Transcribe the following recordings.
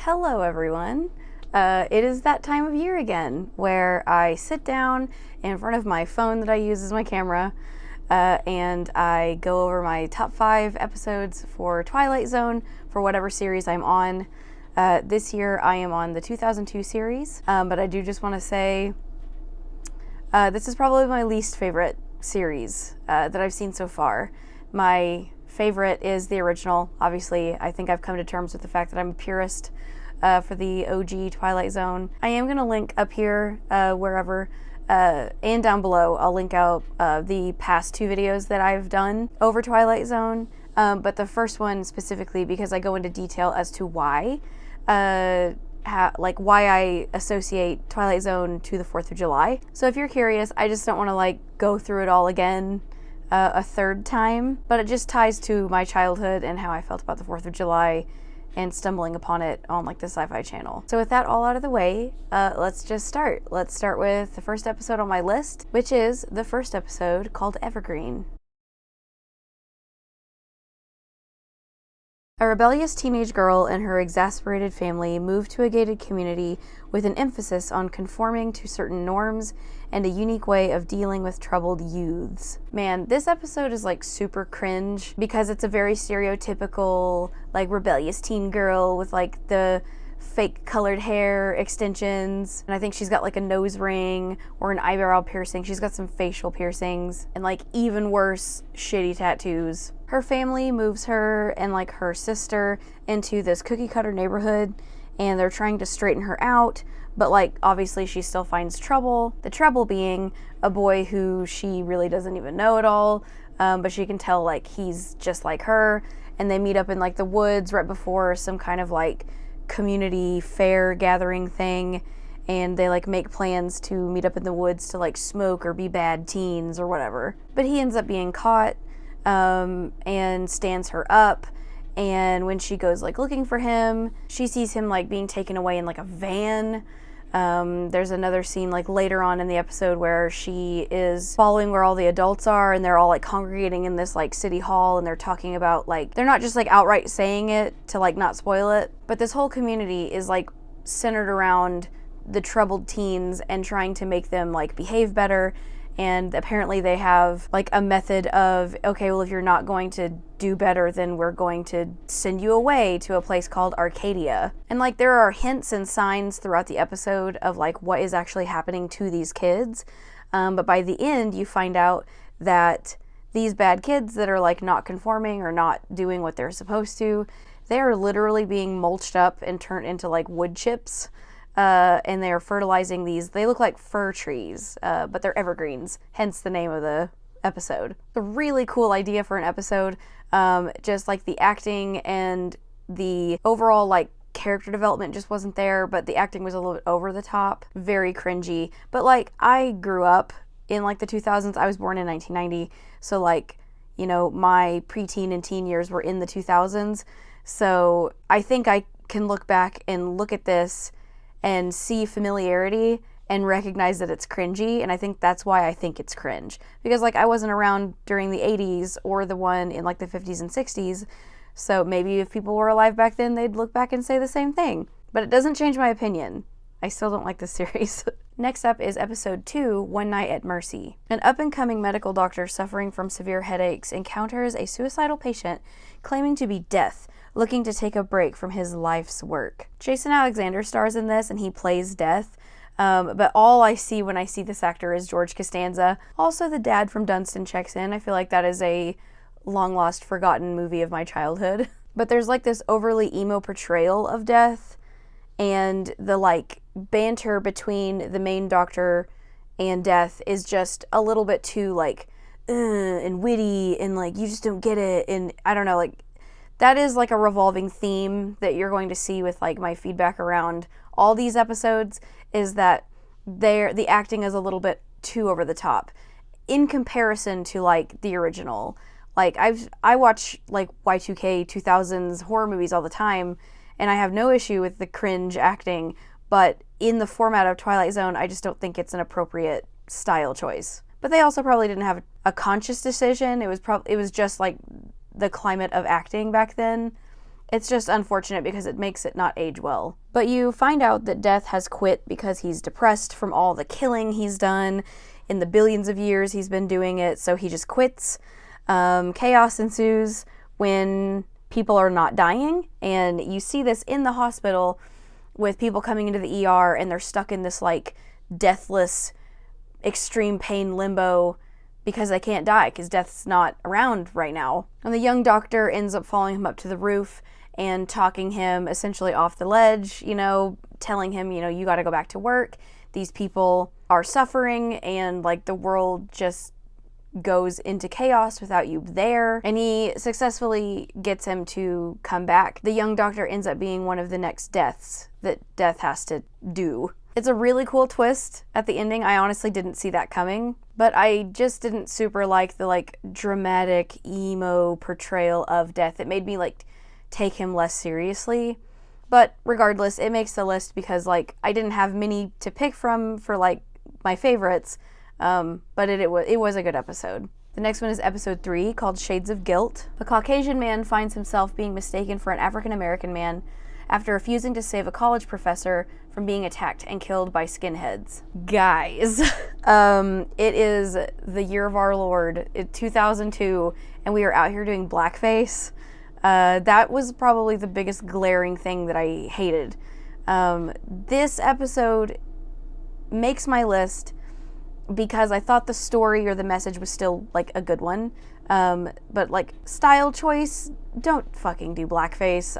Hello everyone. It is that time of year again where I sit down in front of my phone that I use as my camera and I go over my top 5 episodes for Twilight Zone for whatever series I'm on. This year I am on the 2002 series, but I do just want to say this is probably my least favorite series that I've seen so far. My favorite is the original. Obviously, I think I've come to terms with the fact that I'm a purist for the OG Twilight Zone. I am going to link up here, wherever, and down below, I'll link out the past 2 videos that I've done over Twilight Zone, but the first one specifically because I go into detail as to why, why I associate Twilight Zone to the 4th of July. So if you're curious, I just don't want to go through it all again a third time, but it just ties to my childhood and how I felt about the 4th of July and stumbling upon it on the Sci-Fi Channel. So with that all out of the way, let's just start. Let's start with the first episode on my list, which is the first episode called Evergreen. A rebellious teenage girl and her exasperated family move to a gated community with an emphasis on conforming to certain norms and a unique way of dealing with troubled youths. Man, this episode is super cringe because it's a very stereotypical rebellious teen girl with the fake colored hair extensions, and I think she's got a nose ring or an eyebrow piercing. She's got some facial piercings and even worse, shitty tattoos. Her family moves her and her sister into this cookie cutter neighborhood, and they're trying to straighten her out, but obviously she still finds trouble. The trouble being a boy who she really doesn't even know at all, but she can tell he's just like her, and they meet up in the woods right before some kind of community fair gathering thing, and they make plans to meet up in the woods to smoke or be bad teens or whatever. But he ends up being caught and stands her up, and when she goes looking for him, she sees him being taken away in a van. There's another scene later on in the episode where she is following where all the adults are, and they're all congregating in this city hall, and they're talking about they're not just outright saying it to not spoil it, but this whole community is centered around the troubled teens and trying to make them behave better. And apparently they have a method of, okay, well, if you're not going to do better, then we're going to send you away to a place called Arcadia. And there are hints and signs throughout the episode of what is actually happening to these kids. But by the end, you find out that these bad kids that are not conforming or not doing what they're supposed to, they are literally being mulched up and turned into wood chips. And they are fertilizing these. They look like fir trees, but they're evergreens, hence the name of the episode. A really cool idea for an episode. Just the acting and the overall character development just wasn't there, but the acting was a little bit over the top, very cringy. But I grew up in the 2000s. I was born in 1990, so my preteen and teen years were in the 2000s. So I think I can look back and look at this and see familiarity and recognize that it's cringy, and I think that's why I think it's cringe. Because I wasn't around during the 80s or the one in the 50s and 60s, so maybe if people were alive back then, they'd look back and say the same thing. But it doesn't change my opinion. I still don't like this series. Next up is episode 2, One Night at Mercy. An up-and-coming medical doctor suffering from severe headaches encounters a suicidal patient claiming to be Death, looking to take a break from his life's work. Jason Alexander stars in this, and he plays Death, but all I see when I see this actor is George Costanza. Also, the dad from Dunstan checks in. I feel like that is a long-lost, forgotten movie of my childhood. But there's this overly emo portrayal of Death, and the banter between the main doctor and Death is just a little bit too and witty, and you just don't get it, and I don't know, that is a revolving theme that you're going to see with my feedback around all these episodes, is that the acting is a little bit too over the top in comparison to the original. I watch Y2K 2000s horror movies all the time, and I have no issue with the cringe acting, but in the format of Twilight Zone, I just don't think it's an appropriate style choice. But they also probably didn't have a conscious decision. It was just the climate of acting back then. It's just unfortunate because it makes it not age well. But you find out that Death has quit because he's depressed from all the killing he's done in the billions of years he's been doing it, so he just quits. Chaos ensues when people are not dying, and you see this in the hospital with people coming into the ER and they're stuck in this like deathless, extreme pain limbo because they can't die because Death's not around right now. And the young doctor ends up following him up to the roof and talking him essentially off the ledge, telling him, you got to go back to work. These people are suffering and like the world just goes into chaos without you there. And he successfully gets him to come back. The young doctor ends up being one of the next deaths that Death has to do. It's a really cool twist at the ending. I honestly didn't see that coming, but I just didn't super like the like dramatic emo portrayal of Death. It made me like take him less seriously. But regardless, it makes the list because like I didn't have many to pick from for like my favorites. But it was a good episode. The next one is episode 3, called Shades of Guilt. A Caucasian man finds himself being mistaken for an African-American man after refusing to save a college professor from being attacked and killed by skinheads. Guys, it is the year of our Lord, 2002, and we are out here doing blackface. That was probably the biggest glaring thing that I hated. This episode makes my list because I thought the story or the message was still like a good one. But like style choice, don't fucking do blackface.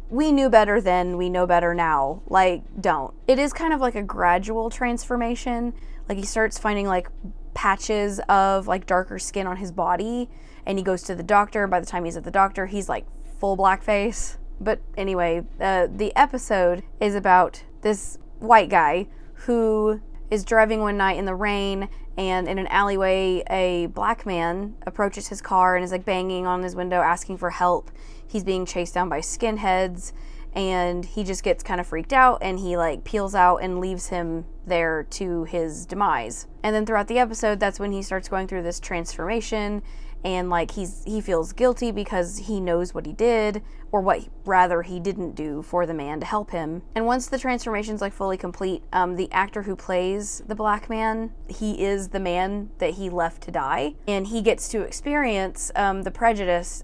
We knew better then, we know better now. Like, don't. It is kind of like a gradual transformation. Like he starts finding like patches of like darker skin on his body and he goes to the doctor. By the time he's at the doctor, he's like full blackface. But anyway, the episode is about this white guy who is driving one night in the rain, and in an alleyway a black man approaches his car and is like banging on his window asking for help. He's being chased down by skinheads and he just gets kind of freaked out and he like peels out and leaves him there to his demise. And then throughout the episode, that's when he starts going through this transformation and like he feels guilty because he knows what he did, or what rather he didn't do for the man to help him. And once the transformation's like fully complete, the actor who plays the black man, he is the man that he left to die, and he gets to experience the prejudice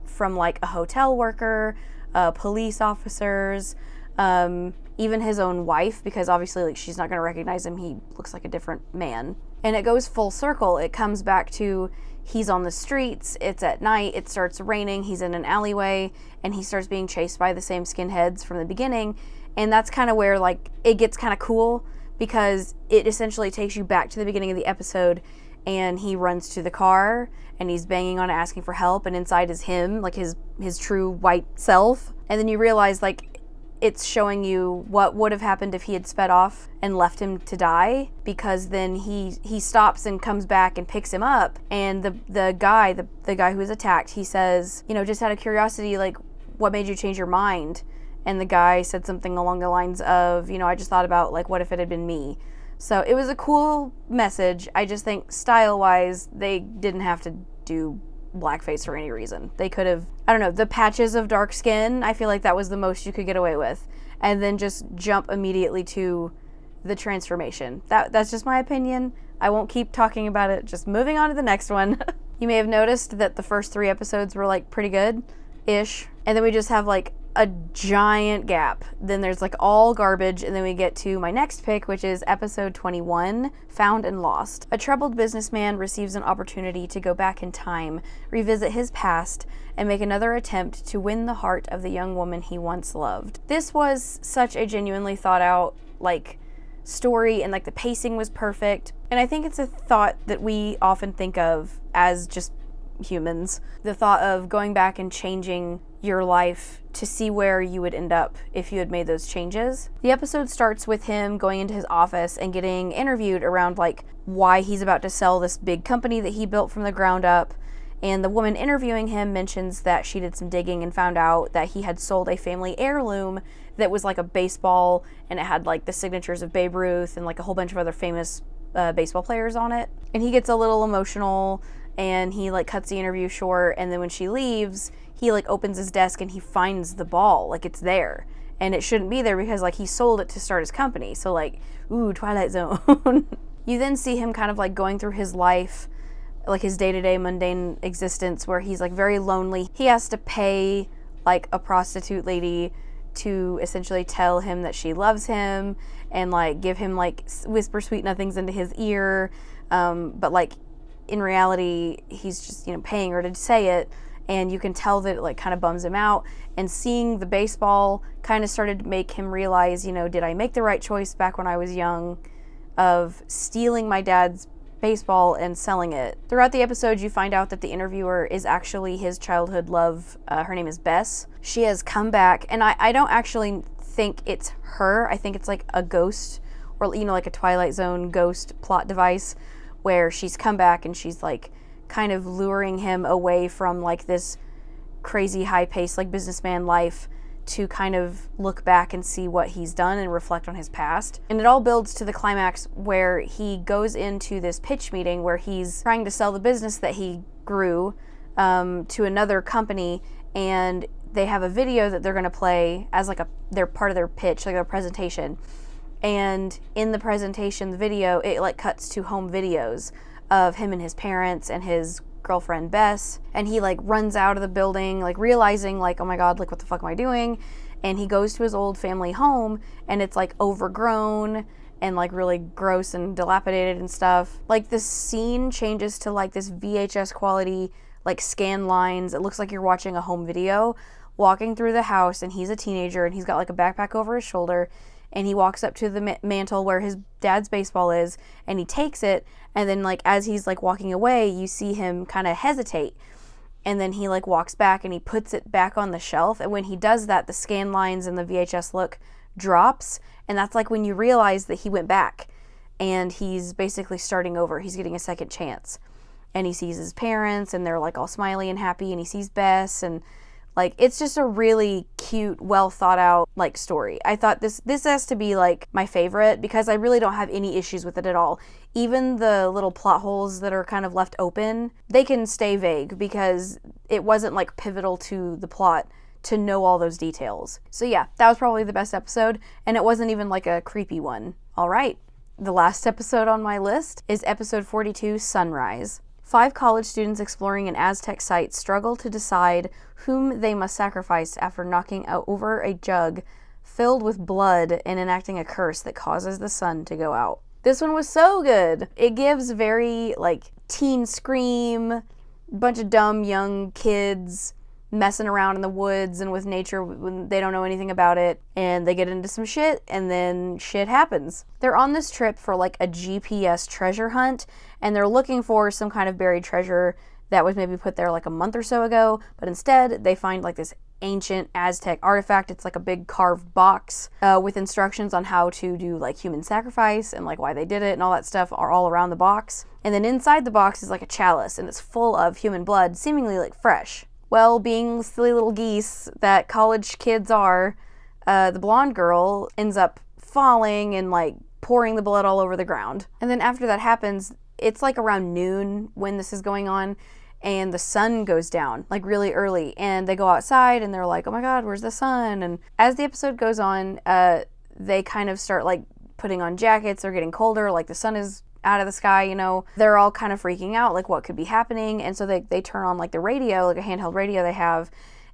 from like a hotel worker, police officers, even his own wife, because obviously like she's not going to recognize him. He looks like a different man. And it goes full circle. It comes back to he's on the streets, it's at night, it starts raining, he's in an alleyway, and he starts being chased by the same skinheads from the beginning. And that's kind of where like it gets kind of cool, because it essentially takes you back to the beginning of the episode, and he runs to the car and he's banging on it asking for help, and inside is him, like his true white self. And then you realize like it's showing you what would have happened if he had sped off and left him to die, because then he stops and comes back and picks him up, and the guy who was attacked, he says, just out of curiosity, like, what made you change your mind? And the guy said something along the lines of, I just thought about like what if it had been me. So it was a cool message. I just think style-wise they didn't have to do blackface for any reason. They could have, I don't know, the patches of dark skin, I feel like that was the most you could get away with, and then just jump immediately to the transformation. That's just my opinion. I won't keep talking about it, just moving on to the next one. You may have noticed that the first 3 episodes were like pretty good-ish, and then we just have like a giant gap. Then there's like all garbage, and then we get to my next pick, which is episode 21, Found and Lost. A troubled businessman receives an opportunity to go back in time, revisit his past, and make another attempt to win the heart of the young woman he once loved. This was such a genuinely thought out like story, and like the pacing was perfect. And I think it's a thought that we often think of as just humans. The thought of going back and changing your life to see where you would end up if you had made those changes. The episode starts with him going into his office and getting interviewed around like why he's about to sell this big company that he built from the ground up. And the woman interviewing him mentions that she did some digging and found out that he had sold a family heirloom that was like a baseball, and it had like the signatures of Babe Ruth and like a whole bunch of other famous baseball players on it. And he gets a little emotional and he like cuts the interview short, and then when she leaves, he like opens his desk and he finds the ball, like it's there. And it shouldn't be there because like he sold it to start his company. So like, ooh, Twilight Zone. You then see him kind of like going through his life, like his day-to-day mundane existence, where he's like very lonely. He has to pay like a prostitute lady to essentially tell him that she loves him and like give him like whisper sweet nothings into his ear. But like in reality, he's just, paying her to say it. And you can tell that it like kind of bums him out. And seeing the baseball kind of started to make him realize, did I make the right choice back when I was young of stealing my dad's baseball and selling it. Throughout the episode, you find out that the interviewer is actually his childhood love. Her name is Bess. She has come back, and I don't actually think it's her. I think it's like a ghost, or like a Twilight Zone ghost plot device, where she's come back and she's like kind of luring him away from like this crazy high-paced like businessman life to kind of look back and see what he's done and reflect on his past. And it all builds to the climax where he goes into this pitch meeting where he's trying to sell the business that he grew to another company, and they have a video that they're going to play as like they're part of their pitch, like their presentation. And in the presentation, the video, it like cuts to home videos of him and his parents and his girlfriend Bess, and he like runs out of the building like realizing like, oh my god, like what the fuck am I doing? And he goes to his old family home, and it's like overgrown and like really gross and dilapidated and stuff. Like the scene changes to like this VHS quality like scan lines. It looks like you're watching a home video, walking through the house, and he's a teenager and he's got like a backpack over his shoulder, and he walks up to the mantle where his dad's baseball is, and he takes it, and then like as he's like walking away, you see him kind of hesitate, and then he like walks back and he puts it back on the shelf, and when he does that, the scan lines and the VHS look drops, and that's like when you realize that he went back and he's basically starting over. He's getting a second chance, and he sees his parents and they're like all smiley and happy, and he sees Bess, and like, it's just a really cute, well thought out, like, story. I thought this has to be, like, my favorite because I really don't have any issues with it at all. Even the little plot holes that are kind of left open, they can stay vague because it wasn't, like, pivotal to the plot to know all those details. So yeah, that was probably the best episode, and it wasn't even, like, a creepy one. All right, the last episode on my list is episode 42, Sunrise. 5 college students exploring an Aztec site struggle to decide whom they must sacrifice after knocking over a jug filled with blood and enacting a curse that causes the sun to go out. This one was so good. It gives very, like, teen Scream, bunch of dumb young kids messing around in the woods and with nature when they don't know anything about it, and they get into some shit, and then shit happens. They're on this trip for like a GPS treasure hunt, and they're looking for some kind of buried treasure that was maybe put there like a month or so ago, but instead they find like this ancient Aztec artifact. It's like a big carved box with instructions on how to do like human sacrifice and like why they did it and all that stuff are all around the box. And then inside the box is like a chalice, and it's full of human blood, seemingly like fresh. Well, being silly little geese that college kids are, the blonde girl ends up falling and like pouring the blood all over the ground. And then after that happens, it's like around noon when this is going on, and the sun goes down like really early, and they go outside and they're like, oh my god, where's the sun? And as the episode goes on, they kind of start like putting on jackets. They're getting colder, like the sun is out of the sky, they're all kind of freaking out, like what could be happening. And so they turn on like the radio, like a handheld radio they have,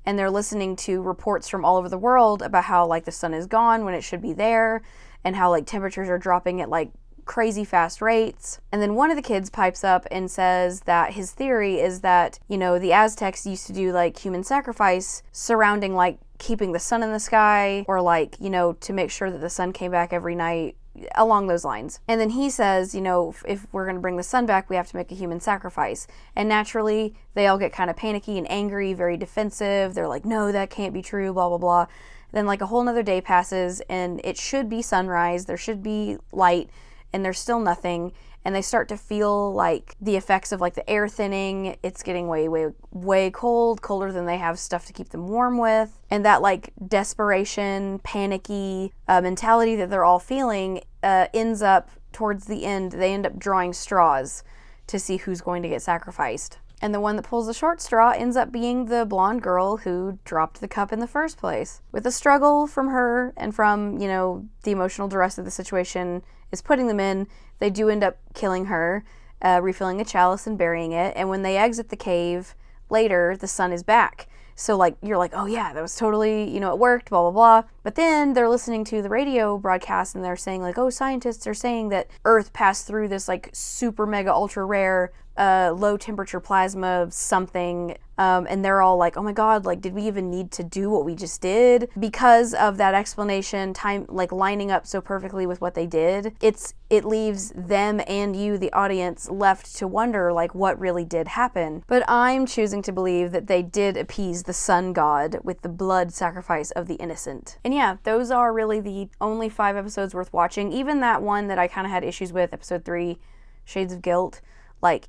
and they're listening to reports from all over the world about how like the sun is gone when it should be there, and how like temperatures are dropping at like crazy fast rates. And then one of the kids pipes up and says that his theory is that, the Aztecs used to do like human sacrifice surrounding like keeping the sun in the sky, or like, to make sure that the sun came back every night, along those lines. And then he says, if we're going to bring the sun back, we have to make a human sacrifice. And naturally, they all get kind of panicky and angry, very defensive. They're like, no, that can't be true, blah, blah, blah. Then like a whole nother day passes, and it should be sunrise. There should be light, and there's still nothing. And they start to feel like the effects of like the air thinning. It's getting way, way, way colder than they have stuff to keep them warm with. And that like desperation, panicky mentality that they're all feeling ends up towards the end. They end up drawing straws to see who's going to get sacrificed. And the one that pulls the short straw ends up being the blonde girl who dropped the cup in the first place. With a struggle from her and from, the emotional duress of the situation is putting them in, they do end up killing her, refilling a chalice and burying it. And when they exit the cave later, the sun is back. So, you're like, oh yeah, that was totally, it worked, blah, blah, blah. But then they're listening to the radio broadcast and they're saying, scientists are saying that Earth passed through this, super mega ultra rare low temperature plasma something, and they're all like, oh my god, did we even need to do what we just did? Because of that explanation, time lining up so perfectly with what they did, it leaves them and you, the audience, left to wonder what really did happen. But I'm choosing to believe that they did appease the sun god with the blood sacrifice of the innocent. And yeah, those are really the only 5 episodes worth watching. Even that one that I kind of had issues with, episode 3, Shades of Guilt,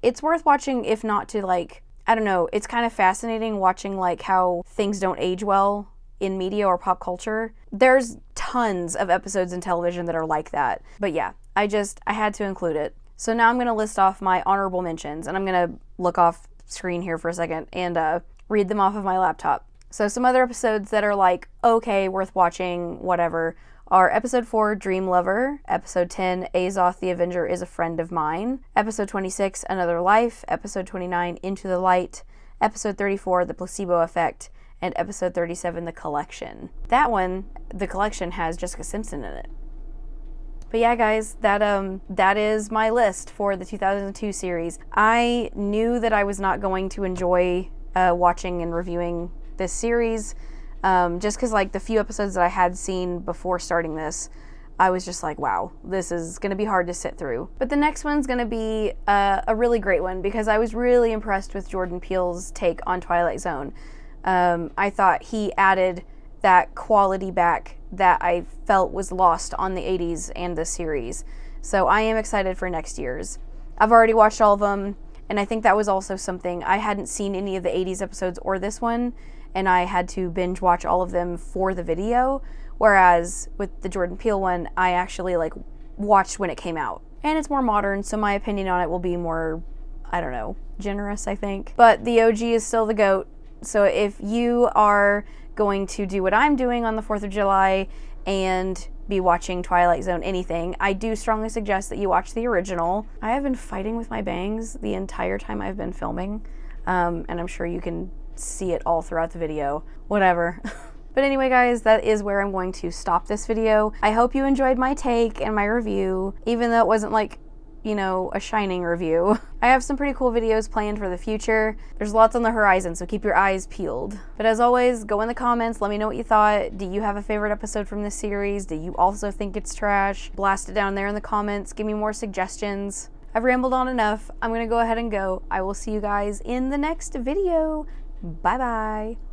it's worth watching, if not to, I don't know, it's kind of fascinating watching, how things don't age well in media or pop culture. There's tons of episodes in television that are like that. But yeah, I had to include it. So now I'm going to list off my honorable mentions, and I'm going to look off screen here for a second and read them off of my laptop. So some other episodes that are okay, worth watching, whatever, are Episode 4, Dream Lover, Episode 10, Azoth the Avenger is a Friend of Mine, Episode 26, Another Life, Episode 29, Into the Light, Episode 34, The Placebo Effect, and Episode 37, The Collection. That one, The Collection, has Jessica Simpson in it. But yeah, guys, that is my list for the 2002 series. I knew that I was not going to enjoy watching and reviewing this series, just because the few episodes that I had seen before starting this, I was just wow, this is going to be hard to sit through. But the next one's going to be a really great one, because I was really impressed with Jordan Peele's take on Twilight Zone. I thought he added that quality back that I felt was lost on the 80s and the series. So I am excited for next year's. I've already watched all of them, and I think that was also something. I hadn't seen any of the 80s episodes or this one, and I had to binge watch all of them for the video, whereas with the Jordan Peele one, I actually watched when it came out. And it's more modern, so my opinion on it will be more, I don't know, generous, I think. But the OG is still the GOAT, so if you are going to do what I'm doing on the 4th of July and be watching Twilight Zone anything, I do strongly suggest that you watch the original. I have been fighting with my bangs the entire time I've been filming, and I'm sure you can see it all throughout the video, whatever. But anyway, guys, that is where I'm going to stop this video. I hope you enjoyed my take and my review, even though it wasn't a shining review. I have some pretty cool videos planned for the future. There's lots on the horizon, so keep your eyes peeled. But as always, go in the comments, let me know what you thought. Do you have a favorite episode from this series? Do you also think it's trash? Blast it down there in the comments. Give me more suggestions. I've rambled on enough. I'm gonna go ahead and go. I will see you guys in the next video. Bye-bye.